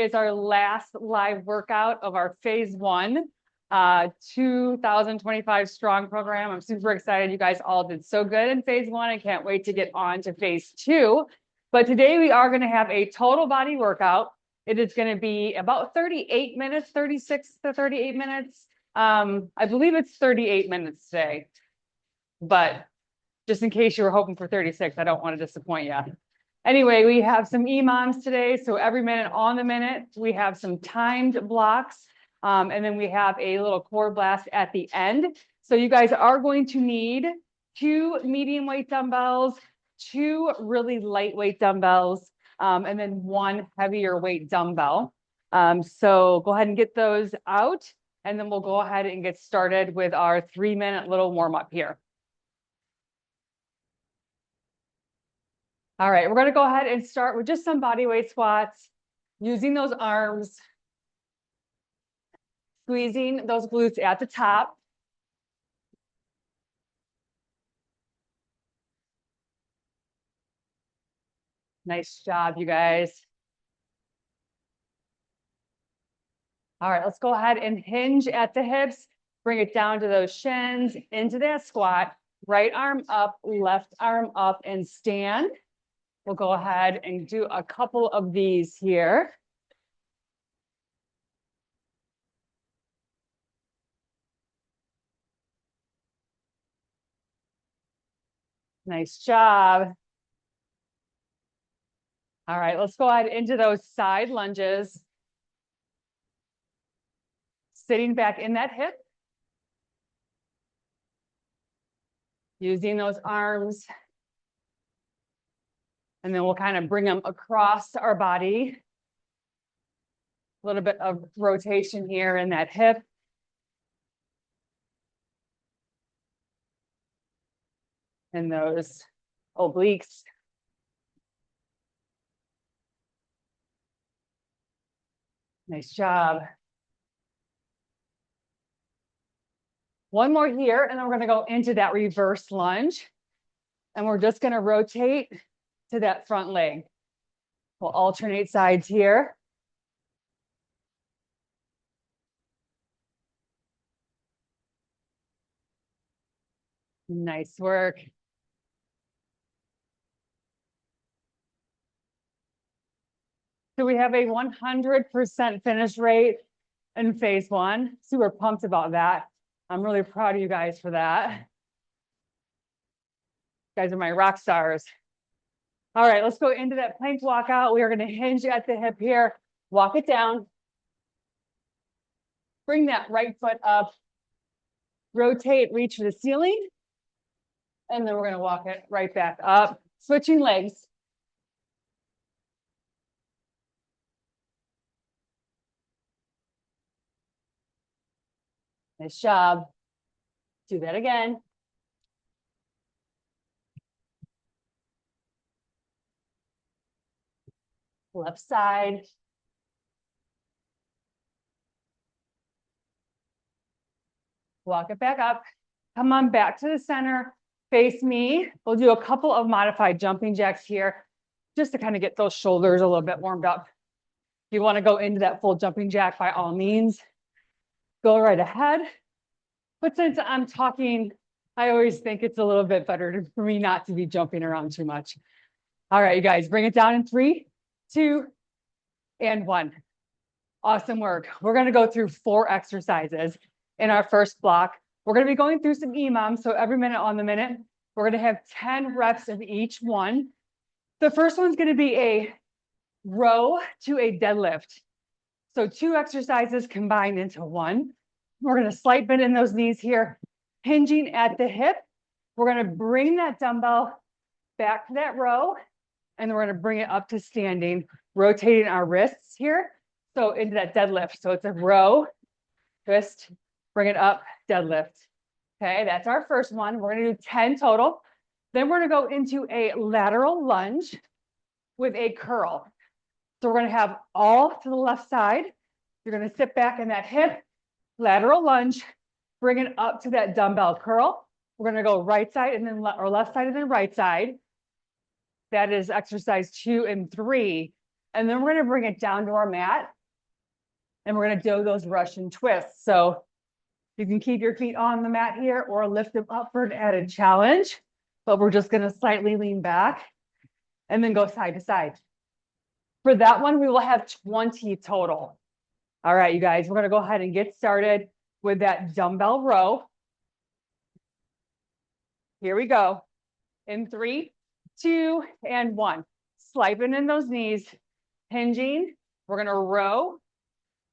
Is our last live workout of our phase one 2025 strong program. I'm super excited. You guys all did so good in phase one. I can't wait to get on to phase two. But today we are going to have a total body workout. It is going to be about 38 minutes, 36 to 38 minutes. I believe it's 38 minutes today, but just in case you were hoping for 36, I don't want to disappoint you. Anyway, we have some EMOMs today. So every minute on the minute, we have some timed blocks. And then we have a little core blast at the end. So you guys are going to need 2 medium weight dumbbells, 2 really lightweight dumbbells, and then 1 heavier weight dumbbell. So go ahead and get those out. And then we'll go ahead and get started with our 3-minute little warm up here. All right, we're going to go ahead and start with just some body weight squats, using those arms, squeezing those glutes at the top. Nice job, you guys. All right, let's go ahead and hinge at the hips, bring it down to those shins, into that squat, right arm up, left arm up, and stand. We'll go ahead and do a couple of these here. Nice job. All right, let's go ahead into those side lunges. Sitting back in that hip. Using those arms. And then we'll kind of bring them across our body. A little bit of rotation here in that hip. And those obliques. Nice job. One more here, and then we're going to go into that reverse lunge. And we're just going to rotate to that front leg. We'll alternate sides here. Nice work. So we have a 100% finish rate in phase one. Super pumped about that. I'm really proud of you guys for that. You guys are my rock stars. All right, let's go into that plank walkout. We are going to hinge at the hip here. Walk it down. Bring that right foot up. Rotate, reach for the ceiling. And then we're going to walk it right back up. Switching legs. Nice job. Do that again. Left side. Walk it back up. Come on back to the center. Face me. We'll do a couple of modified jumping jacks here, just to kind of get those shoulders a little bit warmed up. If you want to go into that full jumping jack, by all means, go right ahead. But since I'm talking, I always think it's a little bit better for me not to be jumping around too much. All right, you guys, bring it down in 3, 2, and 1. Awesome work. We're going to go through 4 exercises in our first block. We're going to be going through some EMOMs. So every minute on the minute, we're going to have 10 reps of each one. The first one's going to be a row to a deadlift. So 2 exercises combined into 1. We're going to slight bend in those knees here, hinging at the hip. We're going to bring that dumbbell back to that row, and we're going to bring it up to standing, rotating our wrists here. So into that deadlift. So it's a row, twist, bring it up, deadlift. Okay, that's our first one. We're going to do 10 total. Then we're going to go into a lateral lunge with a curl. So we're going to have all to the left side. You're going to sit back in that hip, lateral lunge, bring it up to that dumbbell curl. We're going to go right side and then or left side and then right side. That is exercise 2 and 3. And then we're gonna bring it down to our mat. And we're gonna do those Russian twists. So you can keep your feet on the mat here or lift them up for an added challenge. But we're just gonna slightly lean back and then go side to side. For that one, we will have 20 total. All right, you guys, we're gonna go ahead and get started with that dumbbell row. Here we go. In 3, 2, and 1. Sliding in those knees, hinging. We're gonna row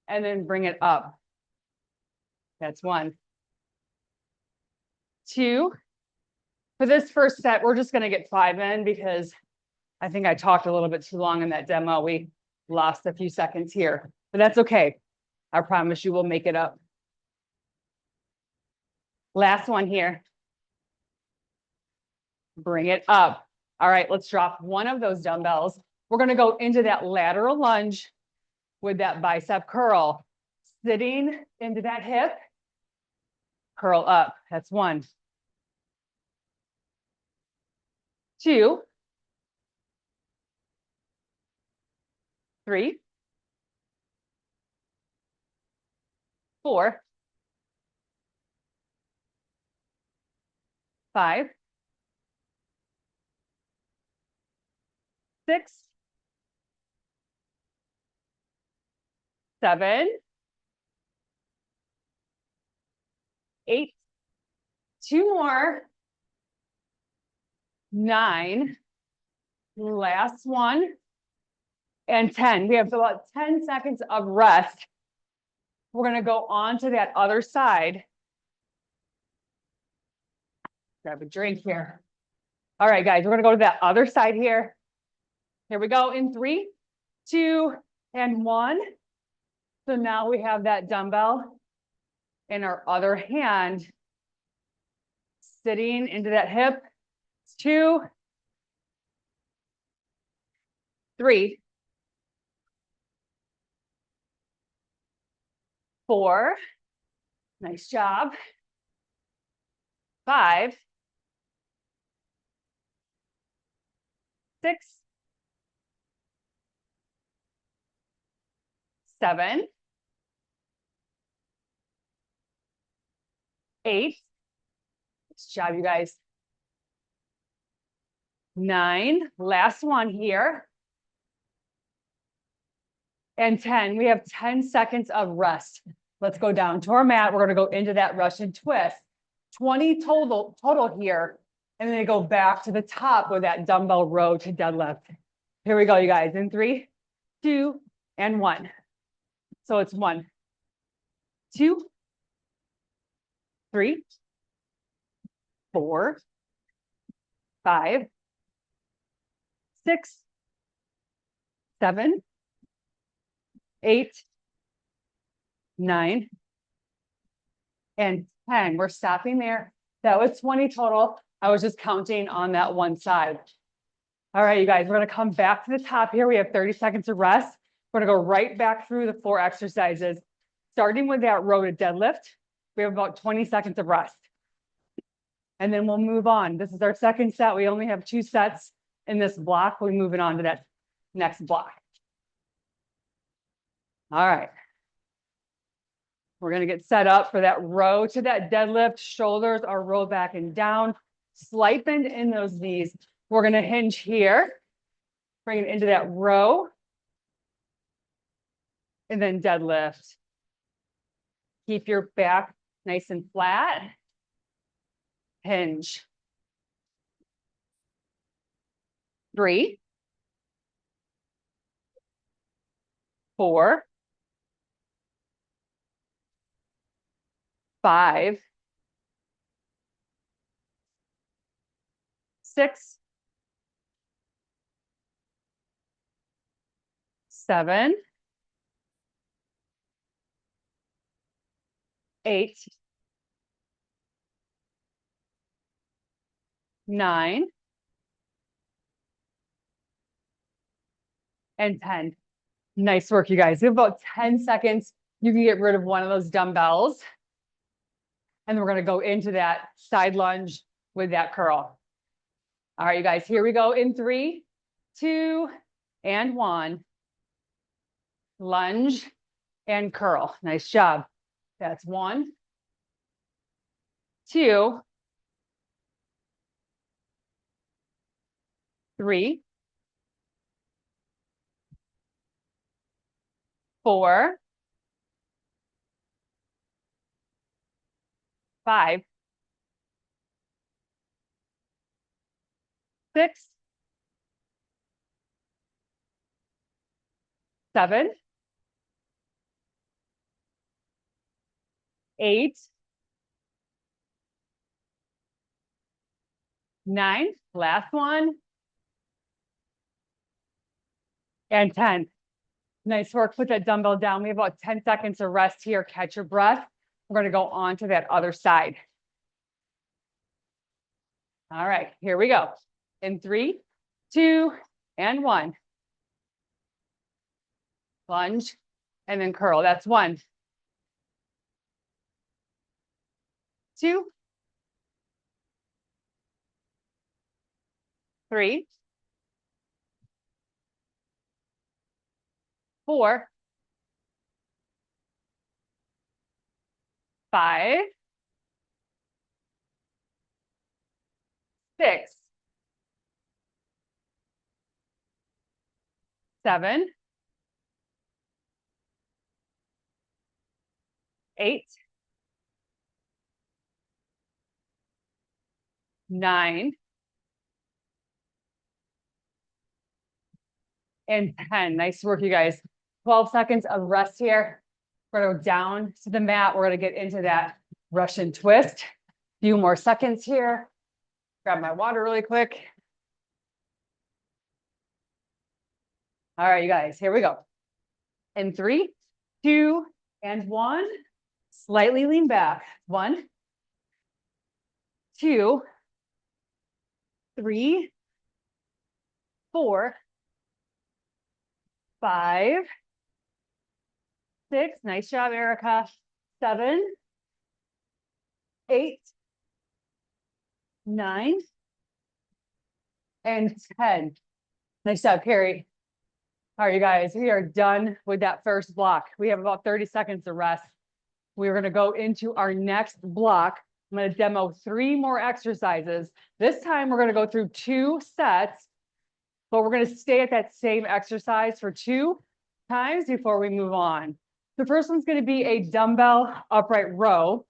and then bring it up. That's 1. 2. For this first set, we're just gonna get 5 in because I think I talked a little bit too long in that demo. We lost a few seconds here, but that's okay. I promise you we'll make it up. Last one here. Bring it up. All right, let's drop one of those dumbbells. We're gonna go into that lateral lunge with that bicep curl. Sitting into that hip, curl up. That's 1. 2. 3. 4. 5. 6. 7. 8. 2 more. 9. Last one. And 10. We have about 10 seconds of rest. We're going to go on to that other side. Grab a drink here. All right, guys, we're going to go to that other side here. Here we go in 3, 2, and 1. So now we have that dumbbell in our other hand, sitting into that hip. 2, 3, 4. Nice job. 5, 6, 7, 8. Nice job, you guys. 9. Last one here. And 10. We have 10 seconds of rest. Let's go down to our mat. We're going to go into that Russian twist. 20 total here. And then go back to the top with that dumbbell row to deadlift. Here we go, you guys. In 3, 2, and 1. So it's 1, 2, 3, 4, 5, 6, 7, 8, 9, and 10. We're stopping there. That was 20 total. I was just counting on that one side. All right, you guys, we're going to come back to the top here. We have 30 seconds of rest. We're going to go right back through the 4 exercises, starting with that row to deadlift. We have about 20 seconds of rest. And then we'll move on. This is our second set. We only have 2 sets in this block. We're moving on to that next block. All right. We're going to get set up for that row to that deadlift. Shoulders are rolled back and down. Slight bend in those knees. We're going to hinge here. Bring it into that row. And then deadlift. Keep your back nice and flat. Hinge. 3, 4, 5, 6, 7, 8, 9, and 10. Nice work, you guys. We have about 10 seconds. You can get rid of one of those dumbbells. And we're going to go into that side lunge with that curl. All right, you guys, here we go in 3, 2, and 1. lunge, and curl. Nice job. That's 1, 2, 3, 4, 5, 6, 7, 8, 9, last one, and 10. Nice work. Put that dumbbell down. We have about 10 seconds of rest here. Catch your breath. We're going to go on to that other side. All right, here we go. In 3, 2, and 1. Lunge, and then curl. That's 1, 2, 3, 4, 5, 6, 7, 8, 9, and 10. Nice work, you guys. 12 seconds of rest here. We're going to go down to the mat. We're going to get into that Russian twist. Few more seconds here. Grab my water really quick. All right, you guys, here we go. In 3, 2, and 1. Slightly lean back. 1, 2, 3, 4, 5, 6. Nice job, Erica. 7, 8, 9, and 10. Nice job, Carrie. All right, you guys, we are done with that first block. We have about 30 seconds to rest. We're going to go into our next block. I'm going to demo 3 more exercises. This time we're going to go through 2 sets, but we're going to stay at that same exercise for 2 times before we move on. The first one's going to be a dumbbell upright row.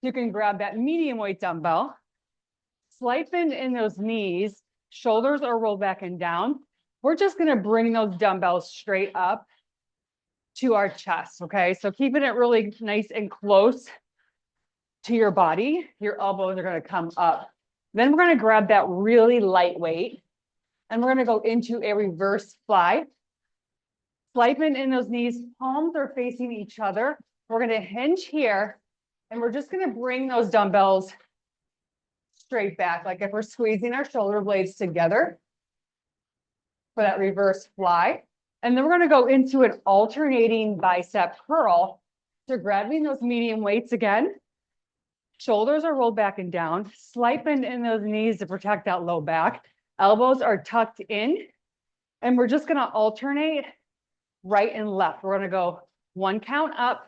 You can grab that medium weight dumbbell, slight bend in those knees, shoulders are rolled back and down. We're just going to bring those dumbbells straight up to our chest, okay? So keeping it really nice and close to your body. Your elbows are going to come up. Then we're going to grab that really light weight, and we're going to go into a reverse fly. Slight bend in those knees, palms are facing each other. We're going to hinge here, and we're just going to bring those dumbbells straight back, like if we're squeezing our shoulder blades together for that reverse fly. And then we're going to go into an alternating bicep curl. So grabbing those medium weights again. Shoulders are rolled back and down. Slight bend in those knees to protect that low back. Elbows are tucked in. And we're just going to alternate right and left. We're going to go 1 count up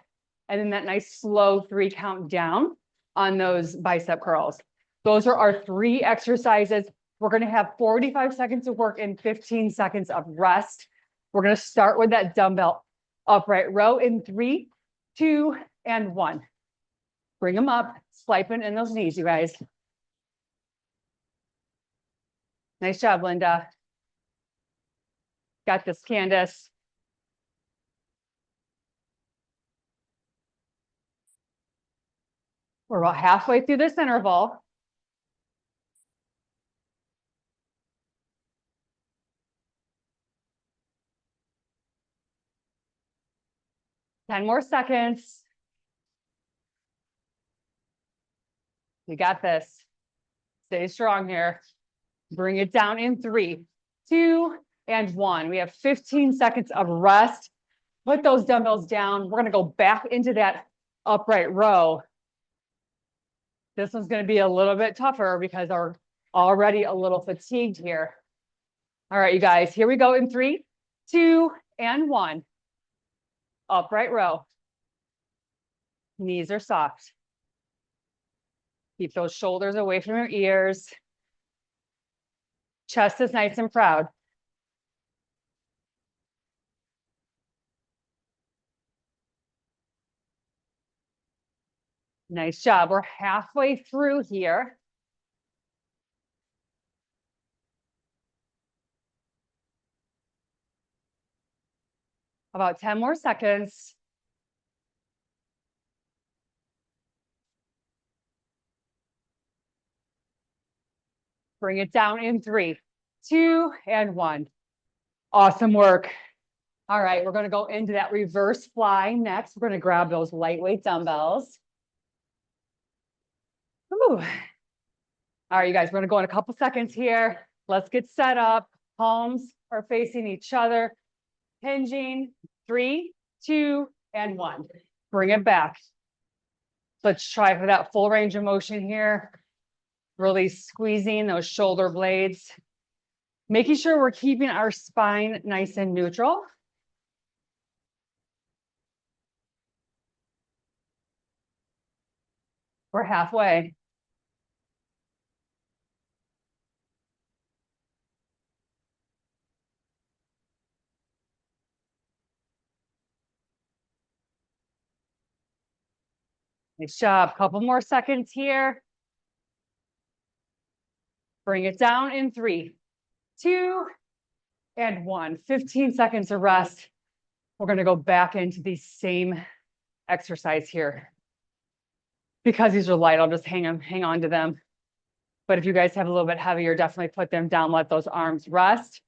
and then that nice slow 3 count down on those bicep curls. Those are our 3 exercises. We're going to have 45 seconds of work and 15 seconds of rest. We're going to start with that dumbbell upright row in 3, 2, and 1. Bring them up, slight bend in those knees, you guys. Nice job, Linda. Got this, Candace. We're about halfway through this interval. Ten more seconds. You got this. Stay strong here. Bring it down in 3, 2, and 1. We have 15 seconds of rest. Put those dumbbells down. We're going to go back into that upright row. This one's going to be a little bit tougher because we're already a little fatigued here. All right, you guys, here we go in 3, 2, and 1. upright row. Knees are soft. Keep those shoulders away from your ears. Chest is nice and proud. Nice job. We're halfway through here. About 10 more seconds. Bring it down in 3, 2, and 1. Awesome work. All right, we're going to go into that reverse fly next. We're going to grab those lightweight dumbbells. Ooh. All right, you guys, we're going to go in a couple seconds here. Let's get set up. Palms are facing each other. Hinging. 3, 2, and 1. Bring it back. Let's try for that full range of motion here. Really squeezing those shoulder blades. Making sure we're keeping our spine nice and neutral. We're halfway. Nice job. Couple more seconds here. Bring it down in 3, 2, and 1. 15 seconds of rest. We're going to go back into the same exercise here. Because these are light, I'll just hang on to them. But if you guys have a little bit heavier, definitely put them down. Let those arms rest.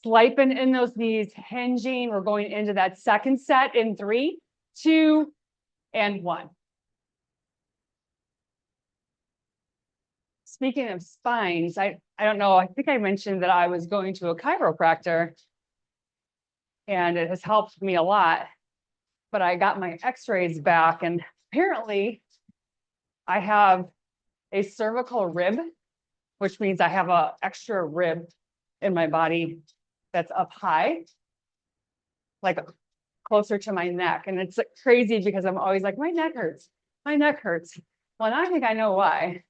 Sliping in those knees, hinging. We're going into that second set in 3, 2, and 1. Speaking of spines, I don't know, I think I mentioned that I was going to a chiropractor and it has helped me a lot, but I got my x-rays back and apparently I have a cervical rib, which means I have an extra rib in my body that's up high, like closer to my neck. And it's crazy because I'm always like, my neck hurts. My neck hurts. Well, I think I know why.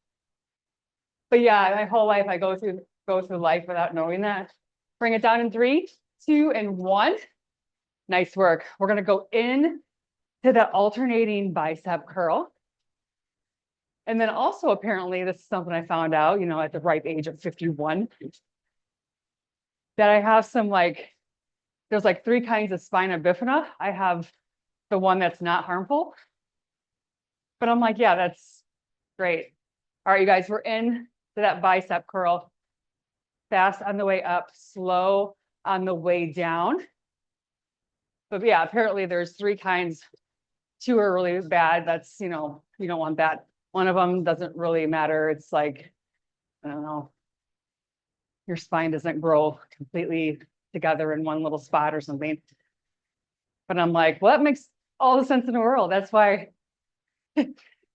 But yeah, my whole life I go through life without knowing that. Bring it down in 3, 2, and 1. Nice work. We're gonna go in to the alternating bicep curl. And then also apparently, this is something I found out, at the ripe age of 51, that I have some there's 3 kinds of spina bifida. I have the one that's not harmful. But I'm like, yeah, that's great. All right, you guys, we're in to that bicep curl. Fast on the way up, slow on the way down. But yeah, apparently there's 3 kinds. 2 are really bad. That's, you don't want that. One of them doesn't really matter. It's like, I don't know, your spine doesn't grow completely together in one little spot or something. But I'm like, well, that makes all the sense in the world. That's why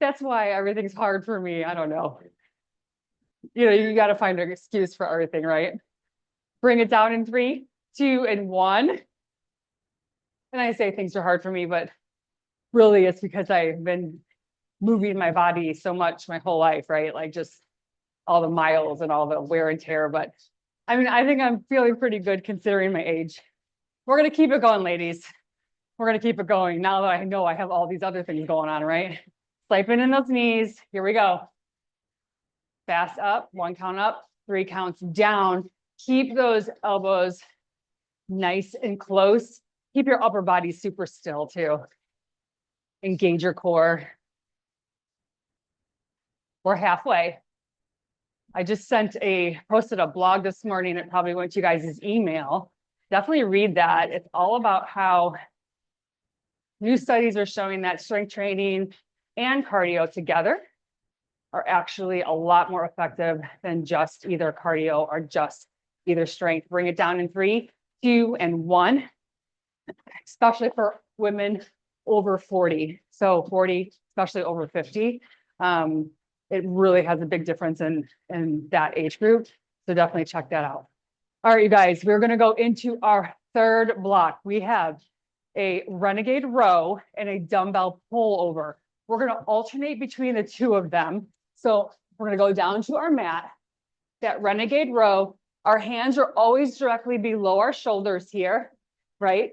everything's hard for me. I don't know. You got to find an excuse for everything, right? Bring it down in 3, 2, and 1. And I say things are hard for me, but really it's because I've been moving my body so much my whole life, right? Like just all the miles and all the wear and tear. But I mean, I think I'm feeling pretty good considering my age. We're going to keep it going, ladies. We're going to keep it going now that I know I have all these other things going on, right? Sliping in those knees. Here we go. Fast up, 1 count up, 3 counts down. Keep those elbows nice and close. Keep your upper body super still too. Engage your core. We're halfway. I just posted a blog this morning. It probably went to you guys' email. Definitely read that. It's all about how new studies are showing that strength training and cardio together are actually a lot more effective than just either cardio or just either strength. Bring it down in 3, 2, and 1, especially for women over 40. So 40, especially over 50. It really has a big difference in that age group. So definitely check that out. All right, you guys, we're going to go into our third block. We have a renegade row and a dumbbell pull over. We're going to alternate between the two of them. So we're going to go down to our mat, that renegade row. Our hands are always directly below our shoulders here, right?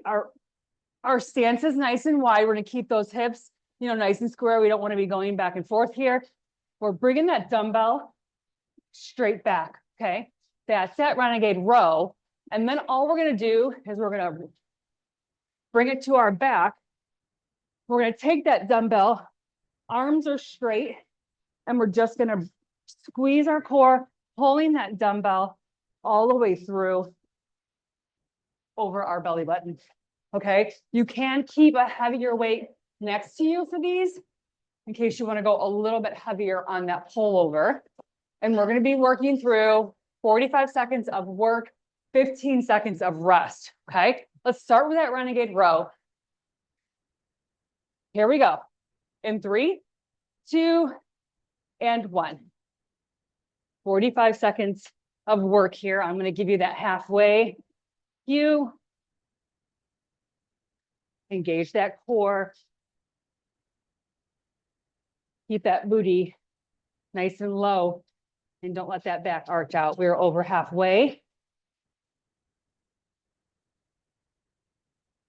Our stance is nice and wide. We're going to keep those hips, you know, nice and square. We don't want to be going back and forth here. We're bringing that dumbbell straight back, okay? That's that renegade row. And then all we're going to do is we're going to bring it to our back. We're going to take that dumbbell, arms are straight, and we're just going to squeeze our core, pulling that dumbbell all the way through over our belly button. Okay, you can keep a heavier weight next to you for these in case you want to go a little bit heavier on that pullover. And we're going to be working through 45 seconds of work, 15 seconds of rest. Okay, let's start with that renegade row. Here we go. In 3, 2, and 1. 45 seconds of work here. I'm going to give you that halfway. You engage that core. Keep that booty nice and low and don't let that back arch out. We're over halfway.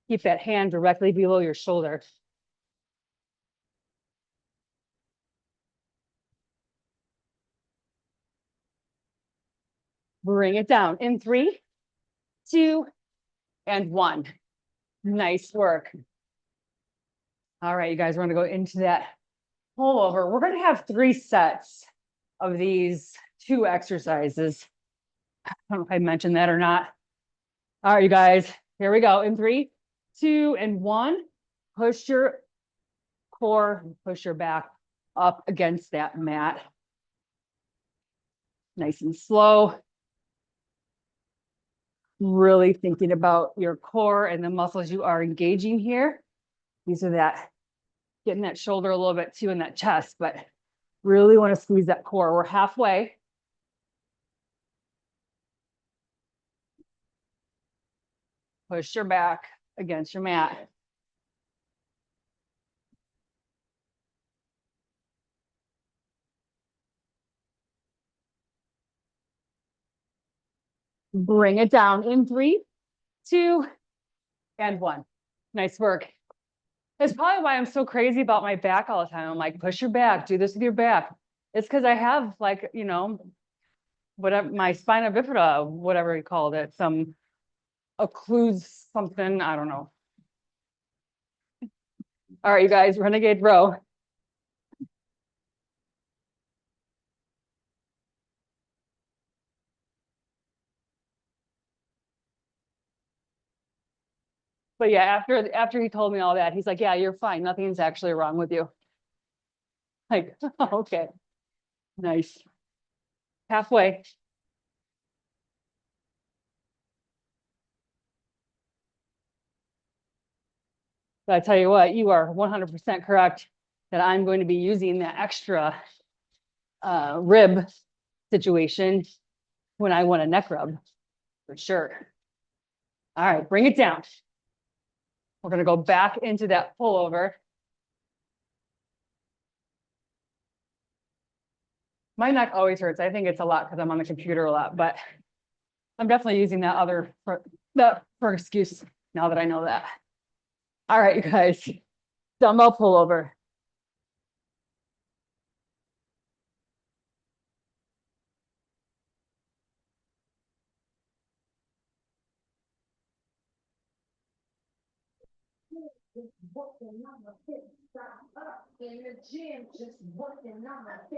Keep that hand directly below your shoulder. Bring it down in 3, 2, and 1. Nice work. All right, you guys, we're going to go into that pullover. We're going to have 3 sets of these 2 exercises. I don't know if I mentioned that or not. All right, you guys, here we go. In 3, 2, and 1. Push your core, push your back up against that mat. Nice and slow. Really thinking about your core and the muscles you are engaging here. These are that, getting that shoulder a little bit too in that chest, but really want to squeeze that core. We're halfway. Push your back against your mat. Bring it down in 3, 2, and 1. Nice work. That's probably why I'm so crazy about my back all the time. I'm like, push your back, do this with your back. It's because I have, like, you know, whatever, my spina bifida, whatever you called it, some occludes something, I don't know. All right, you guys, renegade row. But yeah, after he told me all that, he's like, yeah, you're fine. Nothing's actually wrong with you. Like, okay, nice. Halfway. But I tell you what, you are 100% correct that I'm going to be using that extra rib situation when I want a neck rub, for sure. All right, bring it down. We're going to go back into that pullover. My neck always hurts. I think it's a lot because I'm on the computer a lot, but I'm definitely using that other for excuse now that I know that. All right, you guys, dumbbell pullover.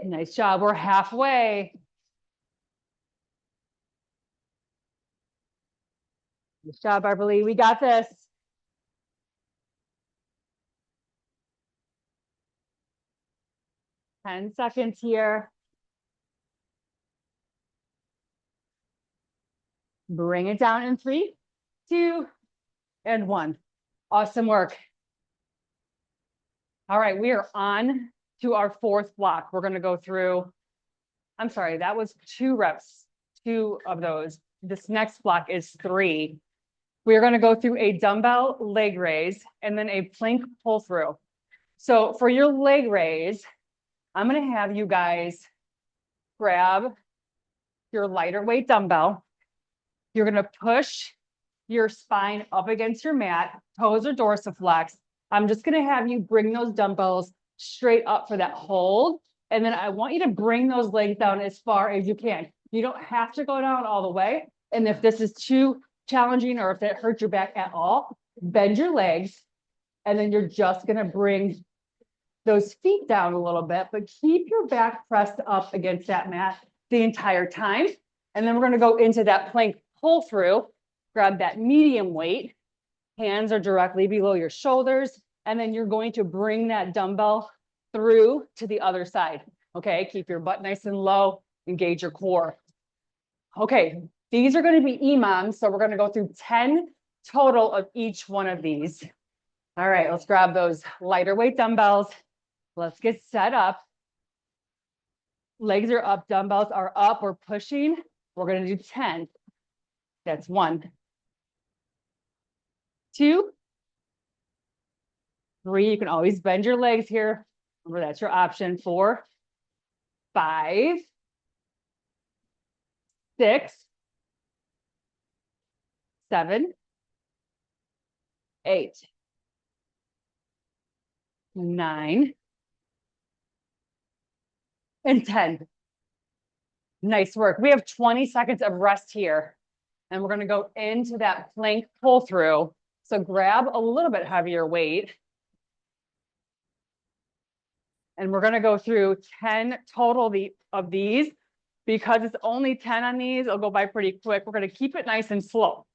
Nice job. We're halfway. Nice job, Beverly. We got this. Ten seconds here. Bring it down in 3, 2, and 1. Awesome work. All right, we are on to our 4th block. We're going to go through, I'm sorry, that was 2 reps, 2 of those. This next block is 3. We are going to go through a dumbbell leg raise and then a plank pull through. So for your leg raise, I'm going to have you guys grab your lighter weight dumbbell. You're going to push your spine up against your mat, toes are dorsiflex. I'm just going to have you bring those dumbbells straight up for that hold. And then I want you to bring those legs down as far as you can. You don't have to go down all the way. And if this is too challenging or if it hurts your back at all, bend your legs. And then you're just going to bring those feet down a little bit, but keep your back pressed up against that mat the entire time. And then we're going to go into that plank pull through. Grab that medium weight. Hands are directly below your shoulders. And then you're going to bring that dumbbell through to the other side. Okay, keep your butt nice and low, engage your core. Okay, these are going to be EMOMs. So we're going to go through 10 total of each one of these. All right, let's grab those lighter weight dumbbells. Let's get set up. Legs are up, dumbbells are up. We're pushing. We're going to do 10. That's 1, 2, 3. You can always bend your legs here. Remember, that's your option. 4, 5, 6, 7, 8, 9, and 10. Nice work. We have 20 seconds of rest here. And we're going to go into that plank pull through. So grab a little bit heavier weight. And we're going to go through 10 total of these. Because it's only 10 on these, it'll go by pretty quick. We're going to keep it nice and slow.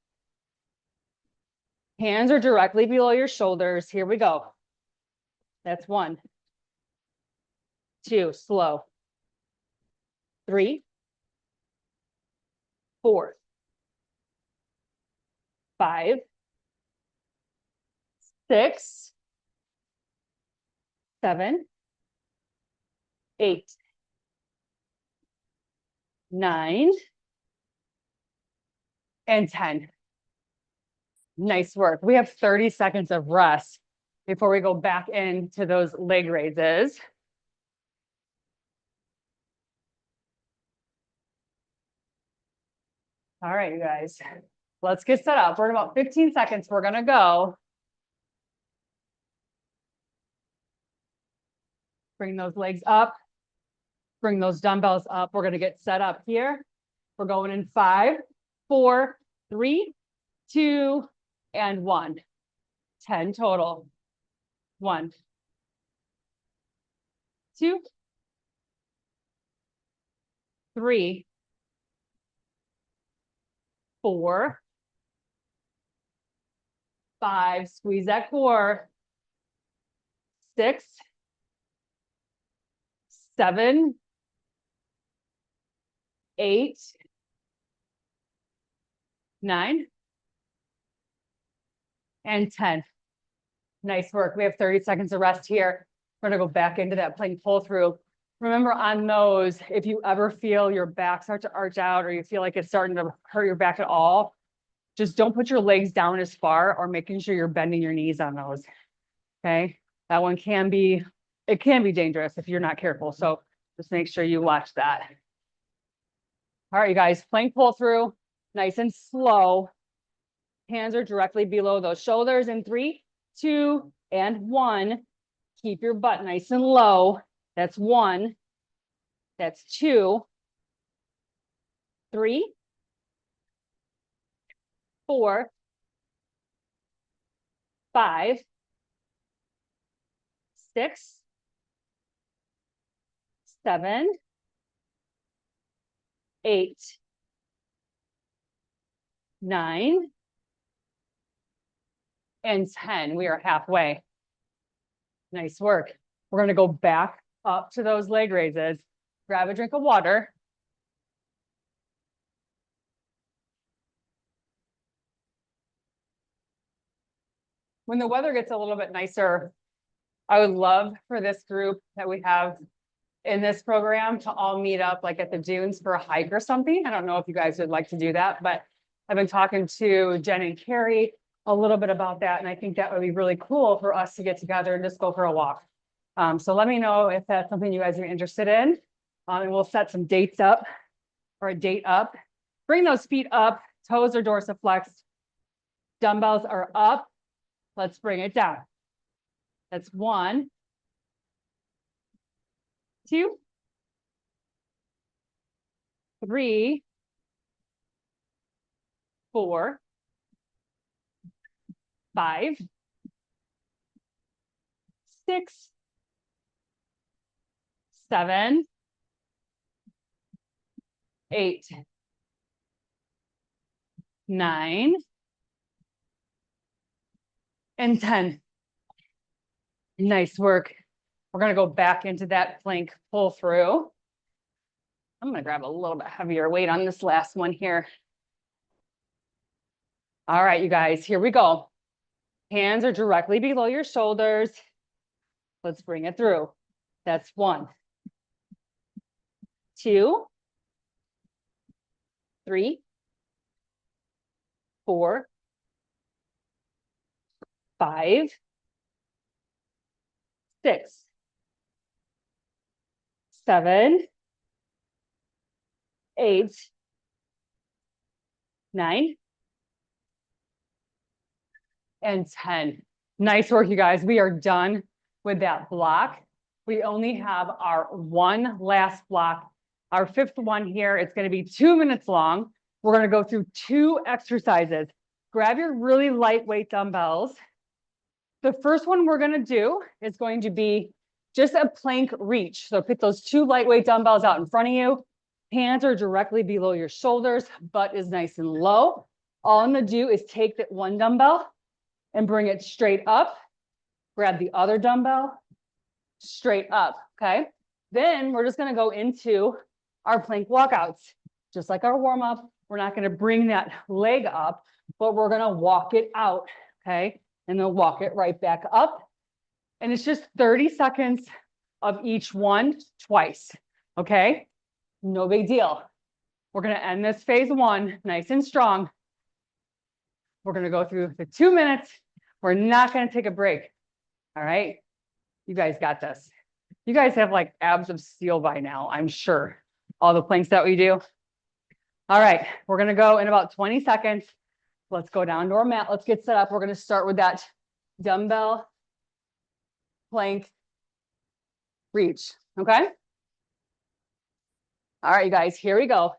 Hands are directly below your shoulders. Here we go. That's 1, 2, slow. 3, 4, 5, 6, 7, 8, 9, and 10. Nice work. We have 30 seconds of rest before we go back into those leg raises. All right, you guys, let's get set up. We're in about 15 seconds. We're going to go. Bring those legs up. Bring those dumbbells up. We're going to get set up here. We're going in 5, 4, 3, 2, and 1. 10 total. 1, 2, 3, 4, 5, squeeze that core. 6, 7, 8, 9, and 10. Nice work. We have 30 seconds of rest here. We're going to go back into that plank pull through. Remember on those, if you ever feel your back start to arch out or you feel like it's starting to hurt your back at all, just don't put your legs down as far or making sure you're bending your knees on those. Okay. That one can be dangerous if you're not careful. So just make sure you watch that. All right, you guys, plank pull through, nice and slow. Hands are directly below those shoulders in 3, 2, and 1. Keep your butt nice and low. That's 1. That's 2, 3, 4, 5, 6, 7, 8, 9, and 10. We are halfway. Nice work. We're going to go back up to those leg raises. Grab a drink of water. When the weather gets a little bit nicer, I would love for this group that we have in this program to all meet up like at the dunes for a hike or something. I don't know if you guys would like to do that, but I've been talking to Jen and Carrie a little bit about that, and I think that would be really cool for us to get together and just go for a walk. So let me know if that's something you guys are interested in, and we'll set some dates up or a date up. Bring those feet up, toes are dorsiflexed, dumbbells are up. Let's bring it down. That's 1, 2, 3, 4, 5, 6, 7, 8, 9, and 10. Nice work. We're gonna go back into that plank pull through. I'm gonna grab a little bit heavier weight on this last one here. All right, you guys, here we go. Hands are directly below your shoulders. Let's bring it through. That's 1, 2, 3, 4, 5, 6, 7, 8, 9, and 10. Nice work, you guys. We are done with that block. We only have our one last block, our 5th one here. It's going to be 2 minutes long. We're going to go through 2 exercises. Grab your really lightweight dumbbells. The first one we're going to do is going to be just a plank reach. So put those 2 lightweight dumbbells out in front of you. Hands are directly below your shoulders. Butt is nice and low. All I'm going to do is take that 1 dumbbell and bring it straight up. Grab the other dumbbell, straight up, okay? Then we're just gonna go into our plank walkouts. Just like our warm up, we're not gonna bring that leg up, but we're gonna walk it out, okay? And then walk it right back up. And it's just 30 seconds of each one twice, okay? No big deal. We're gonna end this phase 1 nice and strong. We're gonna go through the 2 minutes. We're not gonna take a break, all right? You guys got this. You guys have like abs of steel by now, I'm sure. All the planks that we do. All right, we're gonna go in about 20 seconds. Let's go down to our mat. Let's get set up. We're gonna start with that dumbbell plank reach, okay? All right, you guys, here we go.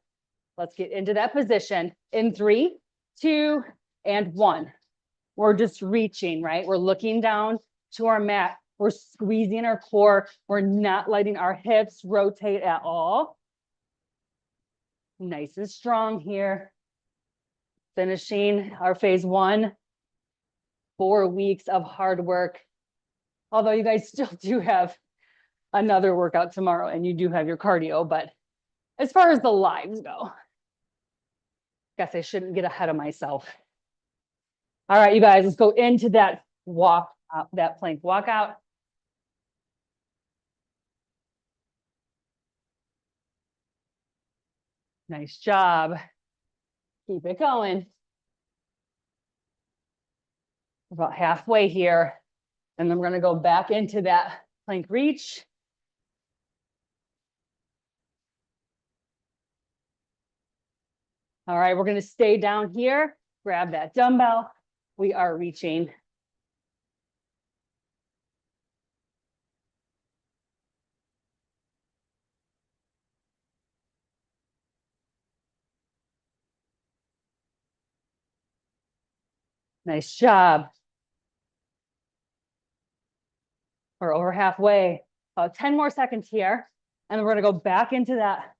Let's get into that position in 3, 2, and 1. We're just reaching, right? We're looking down to our mat. We're squeezing our core. We're not letting our hips rotate at all. Nice and strong here. Finishing our phase 1. 4 weeks of hard work. Although you guys still do have another workout tomorrow and you do have your cardio, but as far as the lives go, guess I shouldn't get ahead of myself. All right, you guys, let's go into that walk, that plank walkout. Nice job. Keep it going. About halfway here. And then we're going to go back into that plank reach. All right, we're going to stay down here. Grab that dumbbell. We are reaching. Nice job. We're over halfway. About 10 more seconds here. And then we're going to go back into that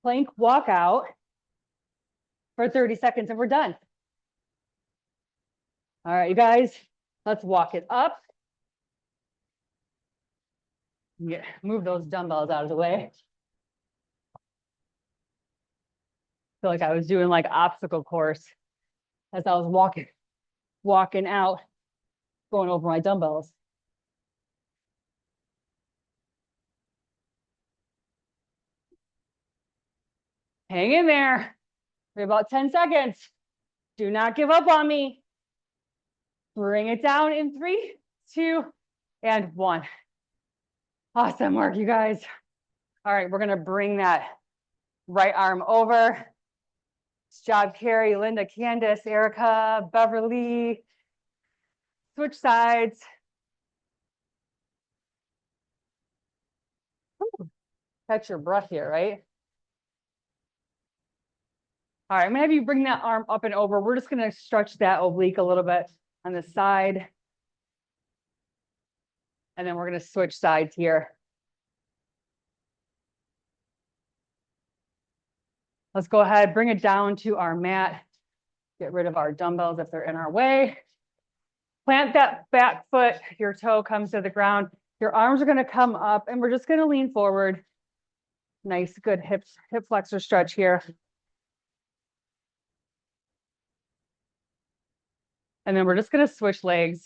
plank walkout for 30 seconds and we're done. All right, you guys, let's walk it up. Move those dumbbells out of the way. Feel like I was doing like obstacle course as I was walking out, going over my dumbbells. Hang in there. We have about 10 seconds. Do not give up on me. Bring it down in 3, 2, and 1. Awesome work, you guys. All right, we're gonna bring that right arm over. Nice job, Carrie, Linda, Candace, Erica, Beverly. Switch sides. Ooh, catch your breath here, right? All right, I'm gonna have you bring that arm up and over. We're just gonna stretch that oblique a little bit on the side. And then we're gonna switch sides here. Let's go ahead, bring it down to our mat. Get rid of our dumbbells if they're in our way. Plant that back foot, your toe comes to the ground. Your arms are gonna come up and we're just gonna lean forward. Nice, good hip flexor stretch here. And then we're just gonna switch legs.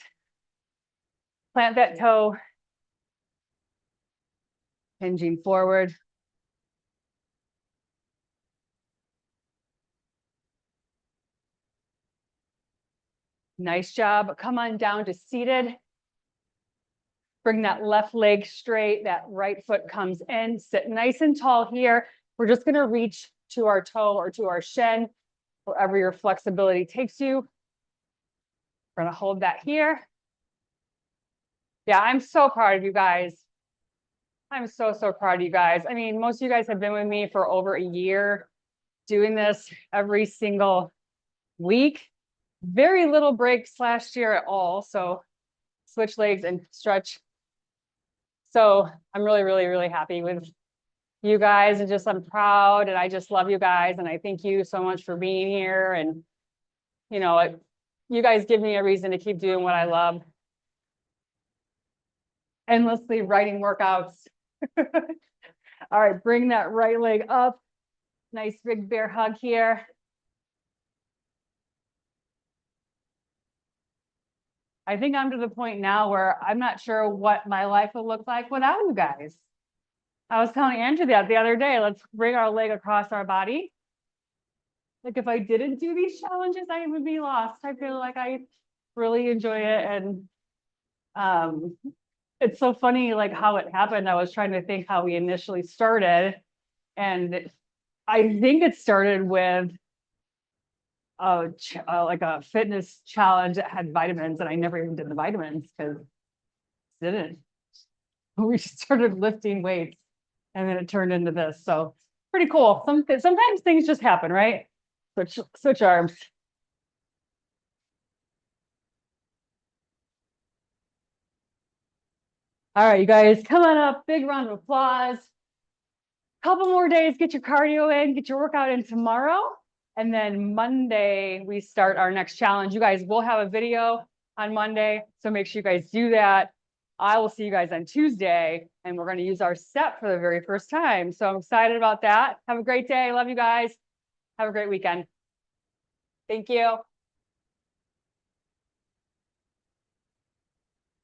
Plant that toe. Hinging forward. Nice job. Come on down to seated. Bring that left leg straight, that right foot comes in. Sit nice and tall here. We're just gonna reach to our toe or to our shin, wherever your flexibility takes you. We're gonna hold that here. Yeah, I'm so proud of you guys. I'm so proud of you guys. I mean, most of you guys have been with me for over a year, doing this every single week. Very little breaks last year at all. So switch legs and stretch. So I'm really happy with you guys, and just I'm proud, and I just love you guys, and I thank you so much for being here. And you know, you guys give me a reason to keep doing what I love. Endlessly writing workouts. All right, bring that right leg up. Nice big bear hug here. I think I'm to the point now where I'm not sure what my life would look like without you guys. I was telling Andrew that the other day. Let's bring our leg across our body. Like if I didn't do these challenges, I would be lost. I feel like I really enjoy it. And it's so funny like how it happened. I was trying to think how we initially started. And I think it started with like a fitness challenge that had vitamins, and I never even did the vitamins because didn't. We started lifting weights and then it turned into this. So pretty cool. Sometimes things just happen, right? Switch arms. All right, you guys, come on up. Big round of applause. Couple more days, get your cardio in, get your workout in tomorrow. And then Monday, we start our next challenge. You guys will have a video on Monday, so make sure you guys do that. I will see you guys on Tuesday, and we're going to use our step for the very first time. So I'm excited about that. Have a great day. Love you guys. Have a great weekend. Thank you.